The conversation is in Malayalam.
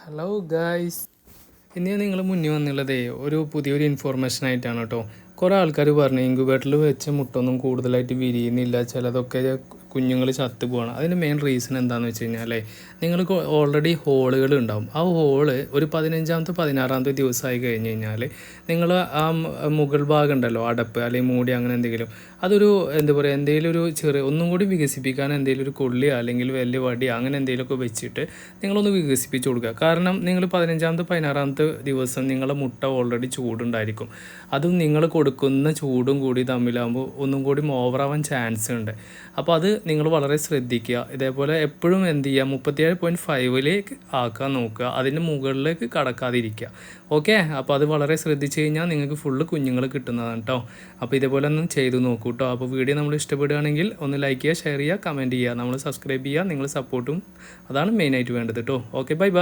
ഹലോ ഗായ്സ്, ഇന്ന് ഞാൻ നിങ്ങളുടെ മുന്നിൽ വന്നുള്ളതേ പുതിയൊരു ഇൻഫോർമേഷൻ ആയിട്ടാണ് കേട്ടോ. കുറേ ആൾക്കാർ പറഞ്ഞു ഇൻക്യുബേറ്ററിൽ വെച്ച മുട്ടൊന്നും കൂടുതലായിട്ട് വിരിയുന്നില്ല, ചിലതൊക്കെ കുഞ്ഞുങ്ങൾ ചത്തു പോകണം. അതിൻ്റെ മെയിൻ റീസൺ എന്താണെന്ന് വെച്ച് കഴിഞ്ഞാൽ നിങ്ങൾക്ക് ഓൾറെഡി ഹോളുകൾ ഉണ്ടാവും. ആ ഹോള് ഒരു 15ാമത്തെ 16ാമത്തെ ദിവസമായി കഴിഞ്ഞ് കഴിഞ്ഞാൽ നിങ്ങൾ ആ മുകൾ ഭാഗം ഉണ്ടല്ലോ, അടപ്പ് അല്ലെങ്കിൽ മൂടി അങ്ങനെ എന്തെങ്കിലും, അതൊരു എന്താ പറയുക, എന്തെങ്കിലും ഒരു ഒന്നും കൂടി വികസിപ്പിക്കാൻ എന്തെങ്കിലും ഒരു കൊള്ളിയോ അല്ലെങ്കിൽ വലിയ വടിയോ അങ്ങനെ എന്തെങ്കിലുമൊക്കെ വെച്ചിട്ട് നിങ്ങളൊന്ന് വികസിപ്പിച്ച് കൊടുക്കുക. കാരണം നിങ്ങൾ 15ാമത്തെ 16ാമത്തെ ദിവസം നിങ്ങളുടെ മുട്ട ഓൾറെഡി ചൂടുണ്ടായിരിക്കും. അതും നിങ്ങൾ കൊടുക്കുന്ന ചൂടും കൂടി തമ്മിലാകുമ്പോൾ ഒന്നും കൂടി ഓവറാവാൻ ചാൻസ് ഉണ്ട്. അപ്പോൾ അത് നിങ്ങൾ വളരെ ശ്രദ്ധിക്കുക. ഇതേപോലെ എപ്പോഴും എന്ത് ചെയ്യുക, 37.5 ആക്കാൻ നോക്കുക, അതിൻ്റെ മുകളിലേക്ക് കടക്കാതിരിക്കുക. ഓക്കെ, അപ്പോൾ അത് വളരെ ശ്രദ്ധിച്ച് കഴിഞ്ഞാൽ നിങ്ങൾക്ക് ഫുള്ള് കുഞ്ഞുങ്ങൾ കിട്ടുന്നതാണ് കേട്ടോ. അപ്പോൾ ഇതേപോലെ ഒന്ന് ചെയ്ത് നോക്കൂ കേട്ടോ. അപ്പോൾ വീഡിയോ നമ്മൾ ഇഷ്ടപ്പെടുകയാണെങ്കിൽ ഒന്ന് ലൈക്ക് ചെയ്യുക, ഷെയർ ചെയ്യുക, കമൻറ്റ് ചെയ്യുക, നമ്മൾ സബ്സ്ക്രൈബ് ചെയ്യുക. നിങ്ങൾ സപ്പോർട്ടും അതാണ് മെയിനായിട്ട് വേണ്ടത് കേട്ടോ. Okay, bye bye.